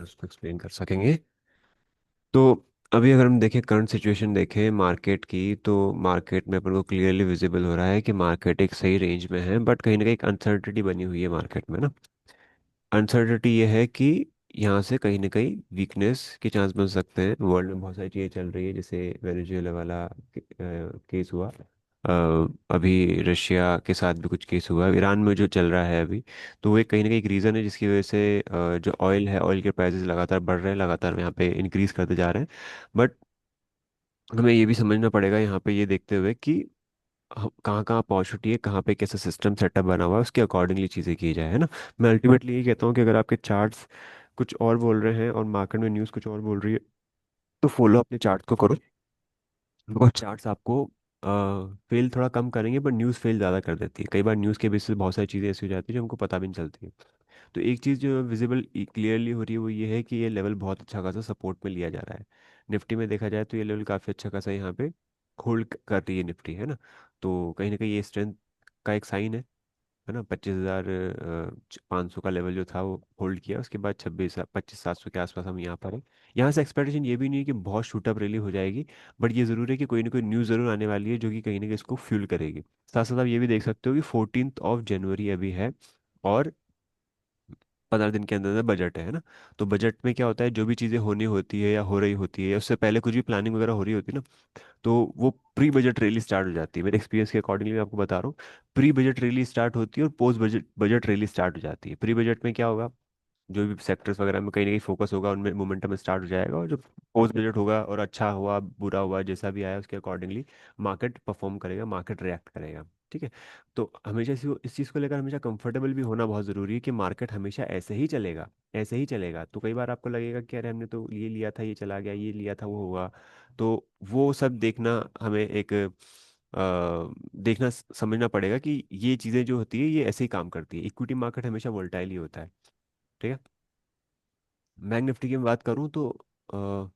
उसको एक्सप्लेन कर सकेंगे। तो अभी अगर हम देखें, करंट सिचुएशन देखें मार्केट की, तो मार्केट में अपन को क्लियरली विजिबल हो रहा है कि मार्केट एक सही रेंज में है, बट कहीं ना कहीं एक अनसर्टिनिटी बनी हुई है मार्केट में ना। अनसर्टिनिटी ये है कि यहाँ से कहीं ना कहीं वीकनेस के चांस बन सकते हैं। वर्ल्ड में बहुत सारी चीज़ें चल रही है, जैसे वेनेजुएला वाला केस हुआ, अभी रशिया के साथ भी कुछ केस हुआ, ईरान में जो चल रहा है अभी। तो वो एक कहीं ना कहीं एक रीज़न है जिसकी वजह से जो ऑयल है, ऑयल के प्राइसेस लगातार बढ़ रहे हैं, लगातार यहाँ पे इंक्रीज करते जा रहे हैं। बट हमें ये भी समझना पड़ेगा यहाँ पे, ये देखते हुए कि कहाँ कहाँ अपॉर्चुनिटी है, कहाँ पे कैसा सिस्टम सेटअप बना हुआ है, उसके अकॉर्डिंगली चीज़ें की जाए, है ना। मैं अल्टीमेटली ये कहता हूँ कि अगर आपके चार्ट्स कुछ और बोल रहे हैं और मार्केट में न्यूज़ कुछ और बोल रही है, तो फॉलो अपने चार्ट को करो। बिकॉज चार्ट्स आपको फेल थोड़ा कम करेंगे, पर न्यूज़ फेल ज़्यादा कर देती है। कई बार न्यूज़ के बेसिस पे बहुत सारी चीज़ें ऐसी हो जाती है जो हमको पता भी नहीं चलती है। तो एक चीज़ जो विजिबल क्लियरली हो रही है वो ये है कि ये लेवल बहुत अच्छा खासा सपोर्ट में लिया जा रहा है। निफ्टी में देखा जाए तो ये लेवल काफ़ी अच्छा खासा यहाँ पे होल्ड कर रही है निफ्टी, है ना। तो कहीं ना कहीं ये स्ट्रेंथ का एक साइन है ना। 25,500 का लेवल जो था वो होल्ड किया, उसके बाद 25,700 के आसपास हम यहाँ पर हैं। यहाँ से एक्सपेक्टेशन ये भी नहीं है कि बहुत शूटअप रैली हो जाएगी, बट ये ज़रूर है कि कोई ना कोई न्यूज़ ज़रूर आने वाली है जो कि कहीं ना कहीं इसको फ्यूल करेगी। साथ साथ आप ये भी देख सकते हो कि 14 जनवरी अभी है, और 15 दिन के अंदर अंदर बजट है ना। तो बजट में क्या होता है, जो भी चीज़ें होनी होती है या हो रही होती है, या उससे पहले कुछ भी प्लानिंग वगैरह हो रही होती है ना, तो वो प्री बजट रैली स्टार्ट हो जाती है। मेरे एक्सपीरियंस के अकॉर्डिंगली मैं आपको बता रहा हूँ, प्री बजट रैली स्टार्ट होती है और post budget budget rally start हो जाती है। प्री बजट में क्या होगा, जो भी सेक्टर्स वगैरह में कहीं ना कहीं फोकस होगा, उनमें मोमेंटम स्टार्ट हो जाएगा, और जो पोस्ट बजट होगा और अच्छा हुआ बुरा हुआ जैसा भी आया उसके अकॉर्डिंगली मार्केट परफॉर्म करेगा, मार्केट रिएक्ट करेगा। ठीक है। तो हमेशा इस चीज़ को लेकर हमेशा कंफर्टेबल भी होना बहुत ज़रूरी है कि मार्केट हमेशा ऐसे ही चलेगा, ऐसे ही चलेगा। तो कई बार आपको लगेगा कि अरे हमने तो ये लिया था, ये चला गया, ये लिया था, वो हुआ। तो वो सब देखना हमें एक देखना समझना पड़ेगा कि ये चीज़ें जो होती है ये ऐसे ही काम करती है। इक्विटी मार्केट हमेशा वोलेटाइल ही होता है। ठीक है। बैंक निफ्टी की मैं बात करूं तो अ,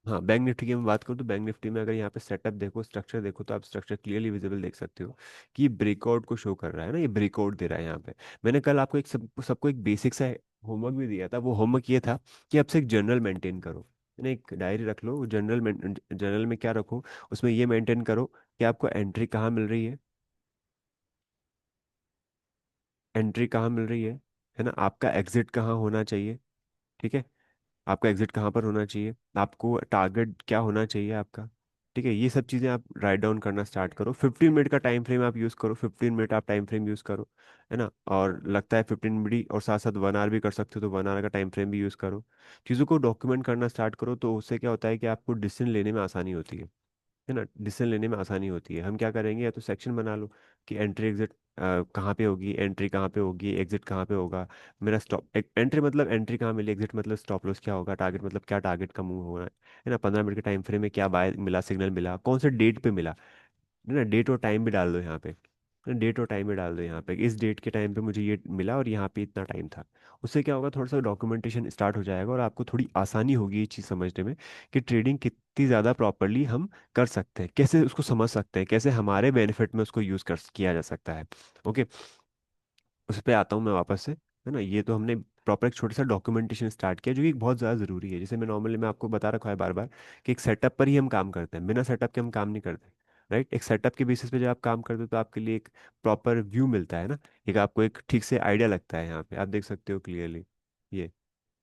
हाँ, बैंक निफ्टी की मैं बात करूं तो बैंक निफ्टी में अगर यहाँ पे सेटअप देखो, स्ट्रक्चर देखो, तो आप स्ट्रक्चर क्लियरली विजिबल देख सकते हो कि ब्रेकआउट को शो कर रहा है ना, ये ब्रेकआउट दे रहा है यहाँ पे। मैंने कल आपको सबको एक बेसिक सा होमवर्क भी दिया था। वो होमवर्क ये था कि आपसे एक जर्नल मेंटेन करो। मैंने एक डायरी रख लो, जर्नल में क्या रखो, उसमें ये मेंटेन करो कि आपको एंट्री कहाँ मिल रही है ना, आपका एग्जिट कहाँ होना चाहिए। ठीक है। आपका एग्जिट कहाँ पर होना चाहिए, आपको टारगेट क्या होना चाहिए आपका। ठीक है। ये सब चीज़ें आप राइट डाउन करना स्टार्ट करो। 15 मिनट का टाइम फ्रेम आप यूज़ करो, 15 मिनट आप टाइम फ्रेम यूज़ करो, है ना। और लगता है 15 मिनट, और साथ साथ 1 आवर भी कर सकते हो तो 1 आवर का टाइम फ्रेम भी यूज़ करो। चीज़ों को डॉक्यूमेंट करना स्टार्ट करो, तो उससे क्या होता है कि आपको डिसीजन लेने में आसानी होती है ना। डिसीजन लेने में आसानी होती है। हम क्या करेंगे, या तो सेक्शन बना लो कि एंट्री एग्जिट कहाँ पे होगी, एंट्री कहाँ पे होगी, एग्जिट कहाँ पे होगा, मेरा स्टॉप एंट्री मतलब एंट्री कहाँ मिली, एग्जिट मतलब स्टॉप लॉस क्या होगा, टारगेट मतलब क्या टारगेट का मूव होना है ना। 15 मिनट के टाइम फ्रेम में क्या बाय मिला, सिग्नल मिला, कौन से डेट पे मिला, है ना। डेट और टाइम भी डाल दो यहाँ पे, डेट और टाइम भी डाल दो यहाँ पे, इस डेट के टाइम पे मुझे ये मिला और यहाँ पे इतना टाइम था। उससे क्या होगा, थोड़ा सा डॉक्यूमेंटेशन स्टार्ट हो जाएगा और आपको थोड़ी आसानी होगी ये चीज़ समझने में कि ट्रेडिंग कितनी ज़्यादा प्रॉपरली हम कर सकते हैं, कैसे उसको समझ सकते हैं, कैसे हमारे बेनिफिट में उसको यूज़ कर किया जा सकता है। ओके। उस पर आता हूँ मैं वापस से, है ना। ये तो हमने प्रॉपर एक छोटा सा डॉक्यूमेंटेशन स्टार्ट किया जो कि बहुत ज़्यादा ज़रूरी है। जैसे मैं आपको बता रखा है बार बार कि एक सेटअप पर ही हम काम करते हैं, बिना सेटअप के हम काम नहीं करते। राइट। एक सेटअप के बेसिस पे जब आप काम करते हो तो आपके लिए एक प्रॉपर व्यू मिलता है ना, एक आपको एक ठीक से आइडिया लगता है। यहाँ पे आप देख सकते हो क्लियरली, ये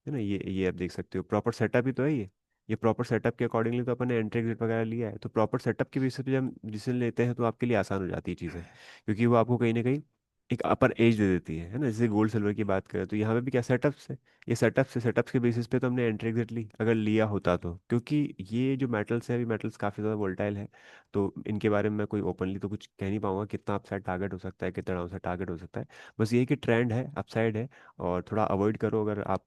है ना, ये आप देख सकते हो प्रॉपर सेटअप ही तो है ये प्रॉपर सेटअप के अकॉर्डिंगली तो अपन ने एंट्री एग्जिट वगैरह लिया है। तो प्रॉपर सेटअप के बेसिस पे जब हम डिसीजन लेते हैं तो आपके लिए आसान हो जाती है चीज़ें, क्योंकि वो आपको कहीं ना कहीं एक अपर एज दे देती है ना। जैसे गोल्ड सिल्वर की बात करें तो यहाँ पे भी क्या सेटअप्स है, ये सेटअप्स के बेसिस पे तो हमने एंट्री एग्जिट ली, अगर लिया होता तो। क्योंकि ये जो मेटल्स है, अभी मेटल्स काफ़ी ज़्यादा वोलेटाइल है, तो इनके बारे में मैं कोई ओपनली तो कुछ कह नहीं पाऊंगा कितना अपसाइड टारगेट हो सकता है, कितना डाउनसाइड टारगेट हो सकता है। बस ये है कि ट्रेंड है, अपसाइड है। और थोड़ा अवॉइड करो अगर आप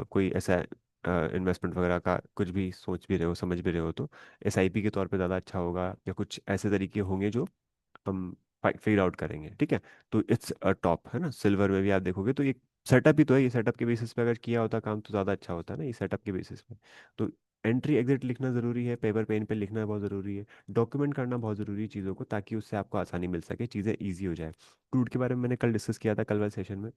कोई ऐसा इन्वेस्टमेंट वगैरह का कुछ भी सोच भी रहे हो, समझ भी रहे हो, तो एसआईपी के तौर पे ज़्यादा अच्छा होगा, या कुछ ऐसे तरीके होंगे जो हम फिगर आउट करेंगे। ठीक है। तो इट्स अ टॉप, है ना। सिल्वर में भी आप देखोगे तो ये सेटअप ही तो है, ये सेटअप के बेसिस पे अगर किया होता काम तो ज़्यादा अच्छा होता है ना, ये सेटअप के बेसिस पे। तो एंट्री एग्जिट लिखना ज़रूरी है, पेपर पेन पे लिखना बहुत ज़रूरी है। डॉक्यूमेंट करना बहुत ज़रूरी है चीज़ों को, ताकि उससे आपको आसानी मिल सके, चीज़ें ईजी हो जाए। क्रूड के बारे में मैंने कल डिस्कस किया था, कल वाले सेशन में।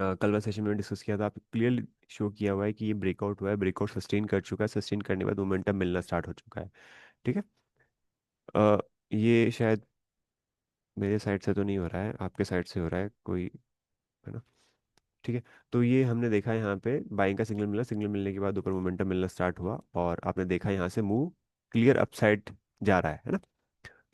कल वाले सेशन में डिस्कस किया था, आप क्लियरली शो किया हुआ है कि ये ब्रेकआउट हुआ है, ब्रेकआउट सस्टेन कर चुका है, सस्टेन करने के बाद मोमेंटम मिलना स्टार्ट हो चुका है। ठीक है। अ, ये शायद मेरे साइड से तो नहीं हो रहा है, आपके साइड से हो रहा है कोई, है ना? ठीक है। तो ये हमने देखा यहाँ पे बाइंग का सिग्नल मिला, सिग्नल मिलने के बाद ऊपर मोमेंटम मिलना स्टार्ट हुआ, और आपने देखा यहाँ से मूव क्लियर अपसाइड जा रहा है ना?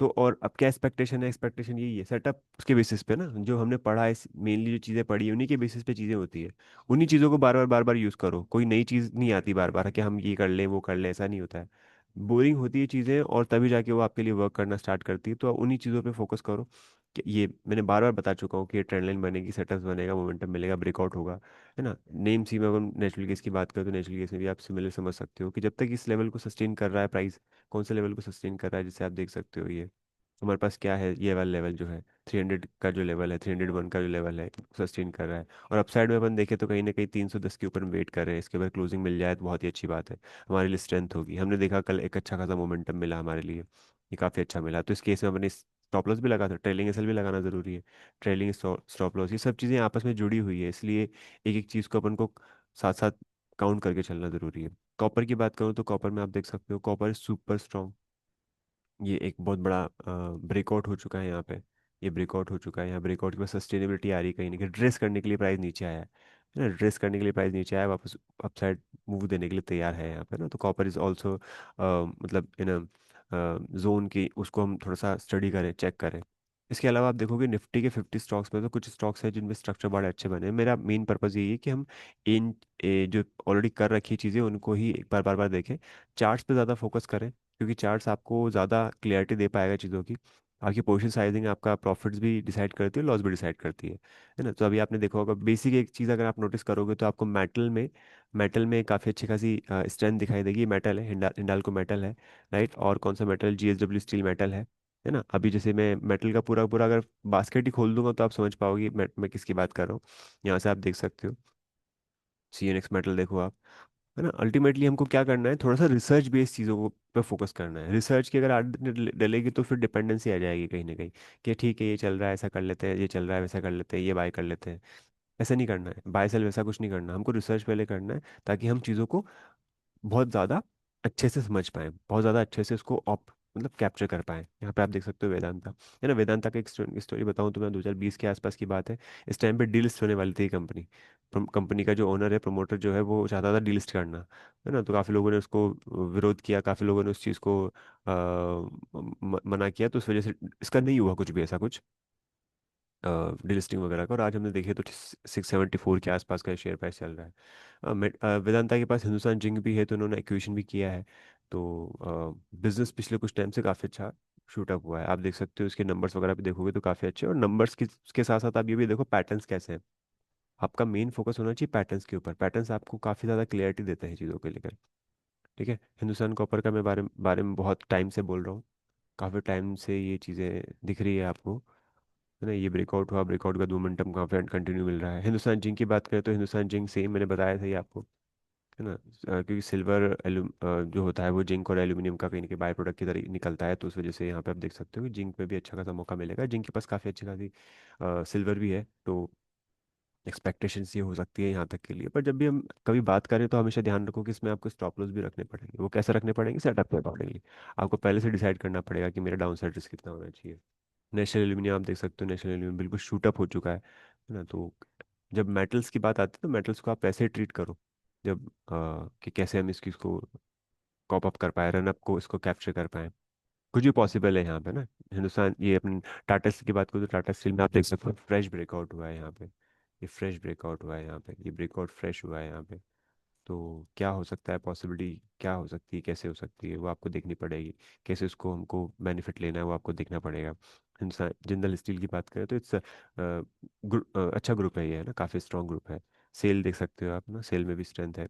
तो और अब क्या एक्सपेक्टेशन है? एक्सपेक्टेशन यही है, सेटअप उसके बेसिस पे ना, जो हमने पढ़ा है, मेनली जो चीज़ें पढ़ी है उन्हीं के बेसिस पे चीज़ें होती है। उन्हीं चीज़ों को बार बार यूज़ करो, कोई नई चीज़ नहीं आती बार बार कि हम ये कर लें वो कर लें, ऐसा नहीं होता है। बोरिंग होती है चीज़ें, और तभी जाके वो आपके लिए वर्क करना स्टार्ट करती है। तो आप उन्हीं चीज़ों पे फोकस करो, कि ये मैंने बार बार बता चुका हूँ कि ये ट्रेंड लाइन बनेगी, सेटअप बनेगा, मोमेंटम मिलेगा, ब्रेकआउट होगा, है ना? नेम सी में अगर नेचुरल केस की बात करें, तो नेचुरल केस में भी आप सिमिलर समझ सकते हो कि जब तक इस लेवल को सस्टेन कर रहा है प्राइस, कौन से लेवल को सस्टेन कर रहा है, जिससे आप देख सकते हो ये हमारे पास क्या है, ये वाला लेवल जो है 300 का जो लेवल है, 301 का जो लेवल है, सस्टेन कर रहा है। और अपसाइड में अपन देखें तो कहीं ना कहीं 310 के ऊपर वेट कर रहे हैं, इसके ऊपर क्लोजिंग मिल जाए तो बहुत ही अच्छी बात है, हमारे लिए स्ट्रेंथ होगी। हमने देखा कल एक अच्छा खासा मोमेंटम मिला हमारे लिए, ये काफ़ी अच्छा मिला। तो इस केस में अपने स्टॉप लॉस भी लगा था, ट्रेलिंग एसएल भी लगाना ज़रूरी है, ट्रेलिंग स्टॉप लॉस, ये सब चीज़ें आपस में जुड़ी हुई है, इसलिए एक एक चीज़ को अपन को साथ साथ काउंट करके चलना ज़रूरी है। कॉपर की बात करूँ तो कॉपर में आप देख सकते हो, कॉपर इज सुपर स्ट्रॉन्ग। ये एक बहुत बड़ा ब्रेकआउट हो चुका है यहाँ पे, ये ब्रेकआउट हो चुका है, यहाँ ब्रेकआउट के बाद सस्टेनेबिलिटी आ रही है, कहीं ना कहीं ड्रेस करने के लिए प्राइस नीचे आया है ना, ड्रेस करने के लिए प्राइस नीचे आया है, वापस अपसाइड मूव देने के लिए तैयार है यहाँ पे ना। तो कॉपर इज ऑल्सो मतलब इन जोन की, उसको हम थोड़ा सा स्टडी करें, चेक करें। इसके अलावा आप देखोगे निफ्टी के 50 स्टॉक्स में तो कुछ स्टॉक्स हैं जिनमें स्ट्रक्चर बड़े अच्छे बने हैं। मेरा मेन पर्पज़ यही है कि हम इन जो ऑलरेडी कर रखी चीज़ें उनको ही एक बार बार देखें, चार्ट्स पे ज़्यादा फोकस करें, क्योंकि चार्ट्स आपको ज़्यादा क्लियरिटी दे पाएगा चीज़ों की। आपकी पोजीशन साइजिंग आपका प्रॉफिट्स भी डिसाइड करती है, लॉस भी डिसाइड करती है ना? तो अभी आपने देखा होगा, बेसिक एक चीज़ अगर आप नोटिस करोगे तो आपको मेटल में काफ़ी अच्छी खासी स्ट्रेंथ दिखाई देगी। मेटल है, हिंडाल्को मेटल है, राइट? और कौन सा मेटल? जीएसडब्ल्यू स्टील मेटल है ना? अभी जैसे मैं मेटल का पूरा पूरा अगर बास्केट ही खोल दूंगा तो आप समझ पाओगे मैं किसकी बात कर रहा हूँ। यहाँ से आप देख सकते हो, सीएनएक्स मेटल देखो आप, है ना? अल्टीमेटली हमको क्या करना है, थोड़ा सा रिसर्च बेस्ड चीज़ों को पे फोकस करना है। रिसर्च की अगर आदत डलेगी तो फिर डिपेंडेंसी आ जाएगी कहीं ना कहीं, कि ठीक है ये चल रहा है ऐसा कर लेते हैं, ये चल रहा है वैसा कर लेते हैं, ये बाय कर लेते हैं। ऐसा नहीं करना है, बाय सेल वैसा कुछ नहीं करना, हमको रिसर्च पहले करना है, ताकि हम चीज़ों को बहुत ज़्यादा अच्छे से समझ पाएँ, बहुत ज़्यादा अच्छे से उसको ऑप मतलब कैप्चर कर पाएँ। यहाँ पे आप देख सकते हो वेदांता, है ना? वेदांता का एक स्टोरी बताऊँ तो मैं 2020 के आसपास की बात है, इस टाइम पे डीलिस्ट होने वाली थी कंपनी। कंपनी का जो ओनर है, प्रमोटर जो है, वो चाहता था डीलिस्ट करना, है ना? तो काफ़ी लोगों ने उसको विरोध किया, काफ़ी लोगों ने उस चीज़ को मना किया, तो उस वजह से इसका नहीं हुआ कुछ भी ऐसा कुछ डिलिस्टिंग वगैरह का। और आज हमने देखे तो 674 के आसपास का शेयर प्राइस चल रहा है। वेदांता के पास हिंदुस्तान जिंक भी है, तो उन्होंने एक्विजिशन भी किया है। तो बिजनेस पिछले कुछ टाइम से काफ़ी अच्छा शूटअप हुआ है, आप देख सकते हो इसके नंबर्स वगैरह भी देखोगे तो काफ़ी अच्छे। और नंबर्स के साथ साथ आप ये भी देखो पैटर्न्स कैसे हैं। आपका मेन फोकस होना चाहिए पैटर्न्स के ऊपर, पैटर्न्स आपको काफ़ी ज़्यादा क्लियरिटी देते हैं चीज़ों के लेकर। ठीक है। हिंदुस्तान कॉपर का मैं बारे बारे में बहुत टाइम से बोल रहा हूँ, काफ़ी टाइम से ये चीज़ें दिख रही है आपको, है ना? ये ब्रेकआउट हुआ, ब्रेकआउट का 2 मिनटम काफी कंटिन्यू मिल रहा है। हिंदुस्तान जिंक की बात करें तो हिंदुस्तान जिंक सेम मैंने बताया था ये आपको, है ना? क्योंकि सिल्वर जो होता है वो जिंक और एल्यूमिनियम का कहीं ना कहीं बाय प्रोडक्ट की तरह निकलता है, तो उस वजह से यहाँ पे आप देख सकते हो कि जिंक में भी अच्छा खासा मौका मिलेगा। जिंक के पास काफ़ी अच्छी खासी सिल्वर भी है, तो एक्सपेक्टेशंस ये हो सकती है यहाँ तक के लिए। पर जब भी हम कभी बात करें तो हमेशा ध्यान रखो कि इसमें आपको स्टॉप लॉस भी रखने पड़ेंगे। वो कैसे रखने पड़ेंगे? सेटअप के अकॉर्डिंगली आपको पहले से डिसाइड करना पड़ेगा कि मेरा डाउन साइड रिस्क कितना होना चाहिए। नेशनल एल्यूमिनियम आप देख सकते हो, नेशनल एल्यूमिनियम बिल्कुल शूट अप हो चुका है ना? तो जब मेटल्स की बात आती है तो मेटल्स को आप वैसे ही ट्रीट करो, जब कि कैसे हम इसको कॉप अप कर पाए, रन अप को इसको कैप्चर कर पाए। कुछ भी पॉसिबल है यहाँ पे ना। हिंदुस्तान ये अपने टाटा स्टील की बात करूँ तो टाटा स्टील में आप देख सकते हो फ्रेश ब्रेकआउट हुआ है यहाँ पे, ये फ्रेश ब्रेकआउट हुआ है यहाँ पे, ये ब्रेकआउट फ्रेश हुआ है यहाँ पे। तो क्या हो सकता है, पॉसिबिलिटी क्या हो सकती है, कैसे हो सकती है, वो आपको देखनी पड़ेगी। कैसे उसको हमको बेनिफिट लेना है वो आपको देखना पड़ेगा। हिंदुस्तान जिंदल स्टील की बात करें तो इट्स अच्छा ग्रुप है ये, है ना? काफ़ी स्ट्रॉन्ग ग्रुप है। सेल देख सकते हो आप ना, सेल में भी स्ट्रेंथ है।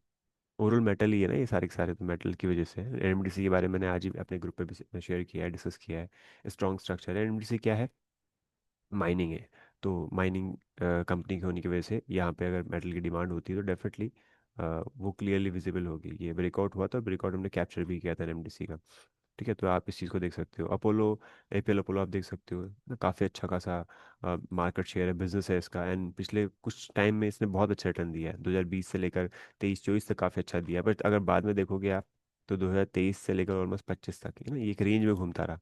ओवरऑल मेटल ही है ना, ये सारे के सारे तो मेटल की वजह से है। एनएमडीसी के बारे में मैंने आज ही अपने ग्रुप पे भी शेयर किया है, डिस्कस किया है। स्ट्रॉन्ग स्ट्रक्चर है। एनएमडीसी क्या है? माइनिंग है। तो माइनिंग कंपनी के होने की वजह से यहाँ पे अगर मेटल की डिमांड होती है तो डेफिनेटली वो क्लियरली विजिबल होगी। ये ब्रेकआउट हुआ था, ब्रेकआउट हमने कैप्चर भी किया था एनएमडीसी का। ठीक है, तो आप इस चीज़ को देख सकते हो। अपोलो, एपीएल अपोलो आप देख सकते हो ना, काफ़ी अच्छा खासा मार्केट शेयर है, बिजनेस है इसका। एंड पिछले कुछ टाइम में इसने बहुत अच्छा रिटर्न दिया है, 2020 से लेकर 23-24 तक काफ़ी अच्छा दिया। बट अगर बाद में देखोगे आप, तो 2023 से लेकर ऑलमोस्ट 25 तक है ना, ये एक रेंज में घूमता रहा,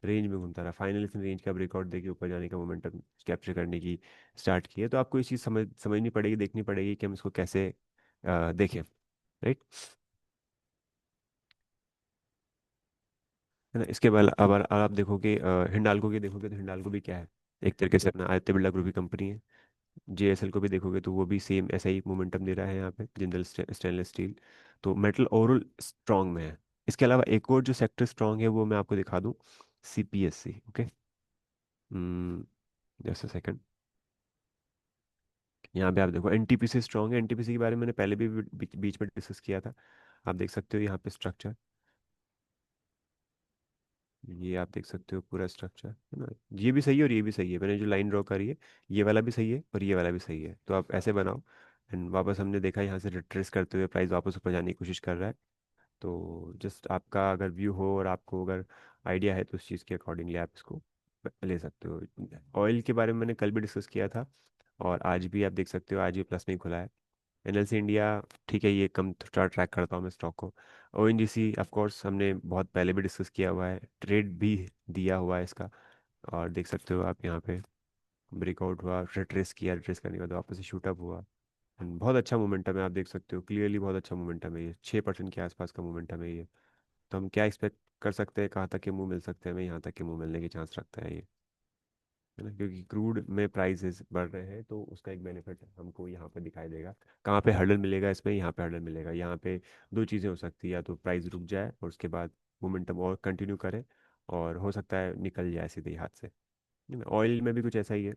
रेंज में घूमता रहा। फाइनली इसने रेंज का ब्रेकआउट देके ऊपर जाने का मोमेंटम कैप्चर करने की स्टार्ट की है। तो आपको ये चीज़ समझनी पड़ेगी, देखनी पड़ेगी कि हम इसको कैसे देखें, राइट। है ना, इसके बाद अब आप देखोगे हिंडाल्को की देखोगे, तो हिंडाल्को भी क्या है, एक तरीके से अपना आदित्य बिरला ग्रुप की कंपनी है। जेएसएल को भी देखोगे तो वो भी सेम ऐसा ही मोमेंटम दे रहा है यहाँ पे, जिंदल स्टेनलेस स्टील। तो मेटल ओवरऑल स्ट्रांग में है। इसके अलावा एक और जो सेक्टर स्ट्रांग है वो मैं आपको दिखा दूँ, CPSC. Okay, just a second. यहाँ पे आप देखो एनटीपीसी स्ट्रांग है। एनटीपीसी के बारे में मैंने पहले भी बीच में डिस्कस किया था। आप देख सकते हो यहाँ पे स्ट्रक्चर, ये आप देख सकते हो पूरा स्ट्रक्चर, है ना। ये भी सही है और ये भी सही है, मैंने जो लाइन ड्रॉ करी है, ये वाला भी सही है और ये वाला भी सही है। तो आप ऐसे बनाओ। एंड वापस हमने देखा यहाँ से रिट्रेस करते हुए प्राइस वापस ऊपर जाने की कोशिश कर रहा है। तो जस्ट आपका अगर व्यू हो और आपको अगर आइडिया है तो उस चीज़ के अकॉर्डिंगली आप इसको ले सकते हो। ऑयल के बारे में मैंने कल भी डिस्कस किया था, और आज भी आप देख सकते हो, आज भी प्लस में ही खुला है। एनएलसी इंडिया, ठीक है, ये कम थोड़ा ट्रैक करता हूँ मैं स्टॉक को। ओएनजीसी ऑफ कोर्स हमने बहुत पहले भी डिस्कस किया हुआ है, ट्रेड भी दिया हुआ है इसका। और देख सकते हो आप यहाँ पे ब्रेकआउट हुआ, रिट्रेस किया, रिट्रेस करने के बाद वापस से शूटअप हुआ। And बहुत अच्छा मोमेंटम है, आप देख सकते हो क्लियरली, बहुत अच्छा मोमेंटम है ये, 6% के आसपास का मोमेंटम है ये। तो हम क्या एक्सपेक्ट कर सकते हैं, कहाँ तक के मुंह मिल सकते हैं, हमें यहाँ तक के मुंह मिलने के चांस रखता है ये, है ना, क्योंकि क्रूड में प्राइसेस बढ़ रहे हैं तो उसका एक बेनिफिट हमको यहाँ पे दिखाई देगा। कहाँ पे हर्डल मिलेगा इसमें, यहाँ पे हर्डल मिलेगा। यहाँ पे दो चीज़ें हो सकती है, या तो प्राइस रुक जाए और उसके बाद मोमेंटम और कंटिन्यू करे, और हो सकता है निकल जाए सीधे ही हाथ से। ऑयल में भी कुछ ऐसा ही है,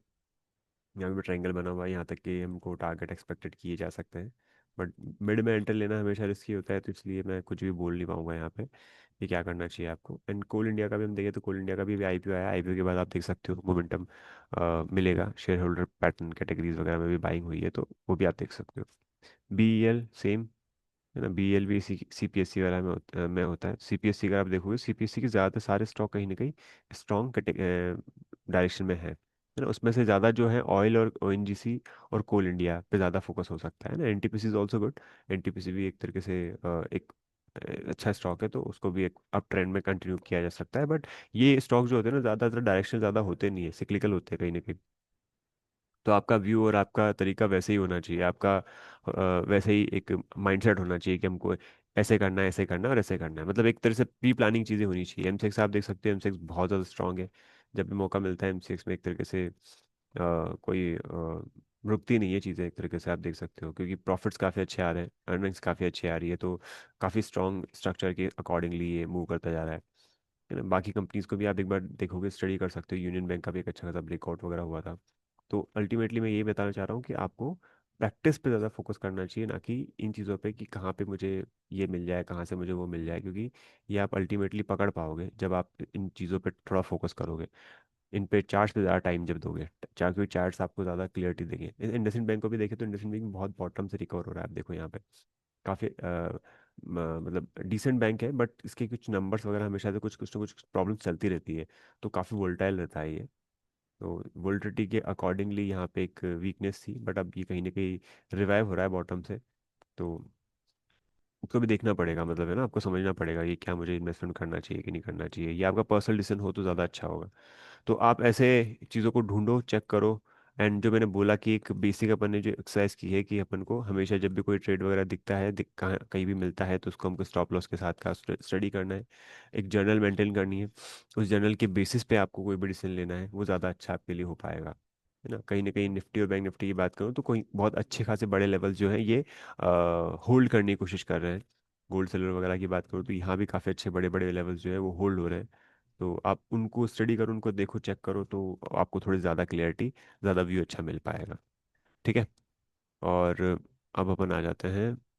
यहाँ पे ट्रायंगल बना हुआ है, यहाँ तक कि हमको टारगेट एक्सपेक्टेड किए जा सकते हैं। बट मिड में एंटर लेना हमेशा रिस्की होता है, तो इसलिए मैं कुछ भी बोल नहीं पाऊंगा यहाँ पे कि क्या करना चाहिए आपको। एंड कोल इंडिया का भी हम देखें तो कोल इंडिया का भी आईपीओ आया, आईपीओ के बाद आप देख सकते हो मोमेंटम मिलेगा, शेयर होल्डर पैटर्न कैटेगरीज वगैरह में भी बाइंग हुई है, तो वो भी आप देख सकते हो। बीईएल सेम, है ना, बीएल भी सीपीएससी वगैरह में होता है। सीपीएससी का आप देखोगे, सीपीएससी के ज़्यादातर सारे स्टॉक कहीं ना कहीं स्ट्रॉन्ग डायरेक्शन में है ना। उसमें से ज़्यादा जो है ऑयल और ओएनजीसी और कोल इंडिया पे ज़्यादा फोकस हो सकता है ना। NTPC is also good. NTPC भी एक तरीके से एक अच्छा स्टॉक है, तो उसको भी एक अप ट्रेंड में कंटिन्यू किया जा सकता है। बट ये स्टॉक जो होते हैं ना, ज़्यादातर डायरेक्शन ज़्यादा होते नहीं है, सिक्लिकल होते हैं कहीं ना कहीं। तो आपका व्यू और आपका तरीका वैसे ही होना चाहिए, आपका वैसे ही एक माइंडसेट होना चाहिए कि हमको ऐसे करना है, ऐसे करना है और ऐसे करना है। मतलब एक तरह से प्री प्लानिंग चीज़ें होनी चाहिए। एमसीएक्स आप देख सकते हो, एमसीएक्स बहुत ज़्यादा स्ट्रांग है। जब भी मौका मिलता है एमसीएक्स में एक तरीके से कोई रुकती नहीं है चीज़ें, एक तरीके से आप देख सकते हो, क्योंकि प्रॉफिट्स काफ़ी अच्छे आ रहे हैं, अर्निंग्स काफ़ी अच्छी आ रही है, तो काफ़ी स्ट्रांग स्ट्रक्चर के अकॉर्डिंगली ये मूव करता जा रहा है ना। बाकी कंपनीज को भी आप एक बार देखोगे, स्टडी कर सकते हो। यूनियन बैंक का भी एक अच्छा खासा ब्रेकआउट वगैरह हुआ था। तो अल्टीमेटली मैं ये बताना चाह रहा हूँ कि आपको प्रैक्टिस पे ज़्यादा फोकस करना चाहिए, ना कि इन चीज़ों पे कि कहाँ पे मुझे ये मिल जाए, कहाँ से मुझे वो मिल जाए, क्योंकि ये आप अल्टीमेटली पकड़ पाओगे जब आप इन चीज़ों पे थोड़ा फोकस करोगे, इन पे चार्ट्स पे ज़्यादा टाइम जब दोगे। क्योंकि चार्ट्स आपको ज़्यादा क्लियरिटी देंगे। इंडसइंड बैंक को भी देखें तो इंडसइंड बैंक बहुत बॉटम से रिकवर हो रहा है, आप देखो यहाँ पे काफ़ी मतलब डिसेंट बैंक है, बट इसके कुछ नंबर्स वगैरह हमेशा से कुछ कुछ ना कुछ प्रॉब्लम चलती रहती है, तो काफ़ी वोलेटाइल रहता है ये। तो वोलेटिलिटी के अकॉर्डिंगली यहाँ पे एक वीकनेस थी, बट अब ये कहीं ना कहीं रिवाइव हो रहा है बॉटम से। तो उसको भी देखना पड़ेगा, मतलब है ना, आपको समझना पड़ेगा ये क्या मुझे इन्वेस्टमेंट करना चाहिए कि नहीं करना चाहिए। ये आपका पर्सनल डिसीजन हो तो ज़्यादा अच्छा होगा। तो आप ऐसे चीज़ों को ढूंढो, चेक करो। एंड जो मैंने बोला कि एक बेसिक अपन ने जो एक्सरसाइज की है कि अपन को हमेशा जब भी कोई ट्रेड वगैरह दिखता है, कहाँ कहीं भी मिलता है, तो उसको हमको स्टॉप लॉस के साथ का स्टडी करना है। एक जर्नल मेंटेन करनी है, उस जर्नल के बेसिस पे आपको कोई भी डिसीजन लेना है, वो ज़्यादा अच्छा आपके लिए हो पाएगा, है ना। कहीं ना कहीं निफ्टी और बैंक निफ्टी की बात करूँ तो कोई बहुत अच्छे खासे बड़े लेवल जो है ये होल्ड करने की कोशिश कर रहे हैं। गोल्ड सिल्वर वगैरह की बात करूँ तो यहाँ भी काफ़ी अच्छे बड़े बड़े लेवल्स जो है वो होल्ड हो रहे हैं। तो आप उनको स्टडी करो, उनको देखो, चेक करो, तो आपको थोड़ी ज़्यादा क्लियरिटी, ज़्यादा व्यू अच्छा मिल पाएगा। ठीक है। और अब अपन आ जाते हैं